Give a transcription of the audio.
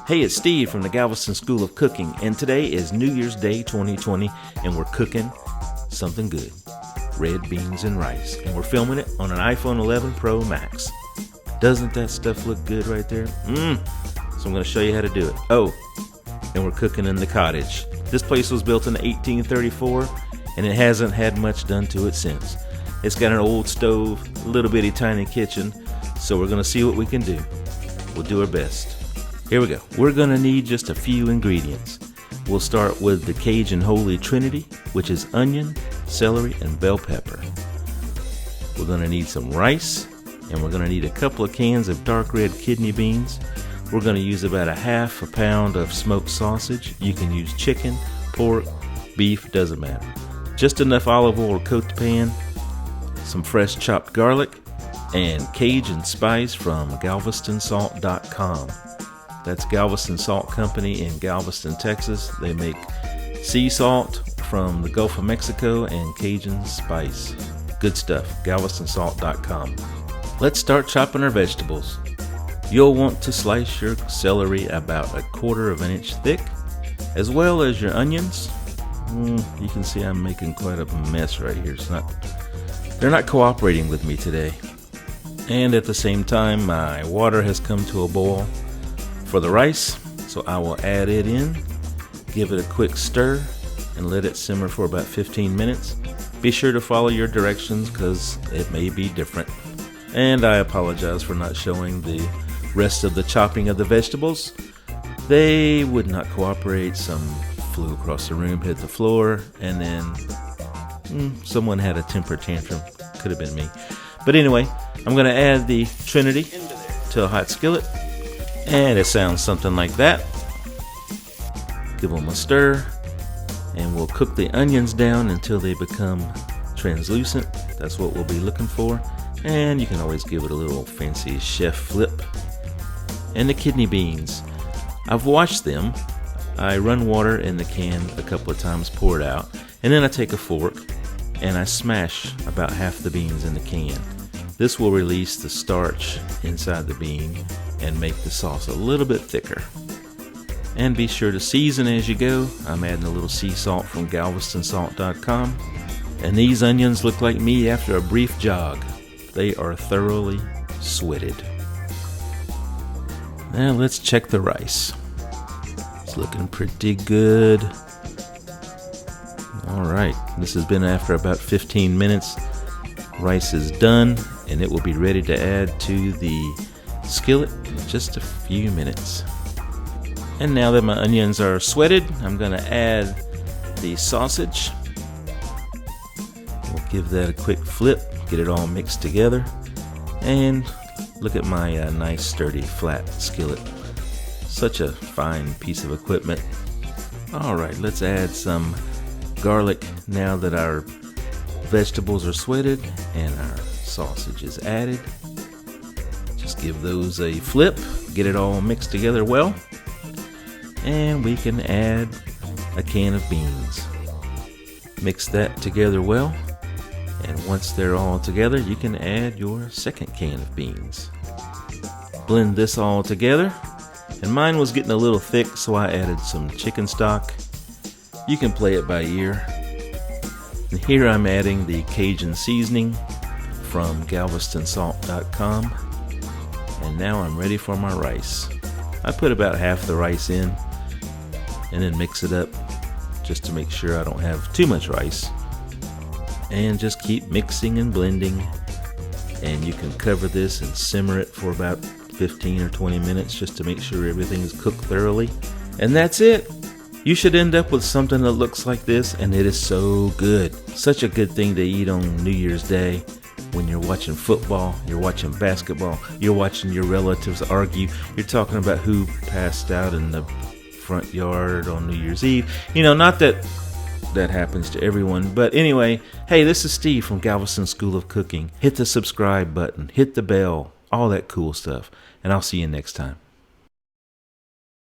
Hey, it's Steve from the Galveston School of Cooking, and today is New Year's Day 2020, and we're cooking something good. Red beans and rice, and we're filming it on an iPhone 11 Pro Max. Doesn't that stuff look good right there? So I'm going to show you how to do it. Oh, and we're cooking in the cottage. This place was built in 1834, and it hasn't had much done to it since. It's got an old stove, a little bitty tiny kitchen, so we're going to see what we can do. We'll do our best. Here we go. We're going to need just a few ingredients. We'll start with the Cajun Holy Trinity, which is onion, celery, and bell pepper. We're going to need some rice, and we're going to need a couple of cans of dark red kidney beans. We're going to use about a half a pound of smoked sausage. You can use chicken, pork, beef, doesn't matter. Just enough olive oil to coat the pan, some fresh chopped garlic, and Cajun spice from GalvestonSalt.com. That's Galveston Salt Company in Galveston, Texas. They make sea salt from the Gulf of Mexico and Cajun spice. Good stuff, GalvestonSalt.com. Let's start chopping our vegetables. You'll want to slice your celery about 1/4 of an inch thick, as well as your onions. You can see I'm making quite a mess right here. They're not cooperating with me today. And at the same time, my water has come to a boil for the rice, so I will add it in, give it a quick stir, and let it simmer for about 15 minutes. Be sure to follow your directions because it may be different. And I apologize for not showing the rest of the chopping of the vegetables. They would not cooperate. Some flew across the room, hit the floor, and then someone had a temper tantrum. Could have been me. But anyway, I'm going to add the Trinity to a hot skillet. And it sounds something like that. Give them a stir, and we'll cook the onions down until they become translucent. That's what we'll be looking for. And you can always give it a little fancy chef flip. And the kidney beans. I've washed them. I run water in the can a couple of times, pour it out, and then I take a fork and I smash about half the beans in the can. This will release the starch inside the bean and make the sauce a little bit thicker. And be sure to season as you go. I'm adding a little sea salt from GalvestonSalt.com. And these onions look like me after a brief jog. They are thoroughly sweated. Now let's check the rice. It's looking pretty good. Alright, this has been after about 15 minutes. Rice is done, and it will be ready to add to the skillet in just a few minutes. And now that my onions are sweated, I'm going to add the sausage. We'll give that a quick flip, get it all mixed together, and look at my nice sturdy flat skillet. Such a fine piece of equipment. Alright, let's add some garlic now that our vegetables are sweated and our sausage is added. Just give those a flip, get it all mixed together well, and we can add a can of beans. Mix that together well, and once they're all together, you can add your second can of beans. Blend this all together, and mine was getting a little thick, so I added some chicken stock. You can play it by ear. And here I'm adding the Cajun seasoning from GalvestonSalt.com. And now I'm ready for my rice. I put about half the rice in and then mix it up just to make sure I don't have too much rice. And just keep mixing and blending. And you can cover this and simmer it for about 15 or 20 minutes just to make sure everything is cooked thoroughly. And that's it. You should end up with something that looks like this, and it is so good. Such a good thing to eat on New Year's Day when you're watching football, you're watching basketball, you're watching your relatives argue, you're talking about who passed out in the front yard on New Year's Eve. You know, not that that happens to everyone, but anyway, hey, this is Steve from Galveston School of Cooking. Hit the subscribe button, hit the bell, all that cool stuff, and I'll see you next time.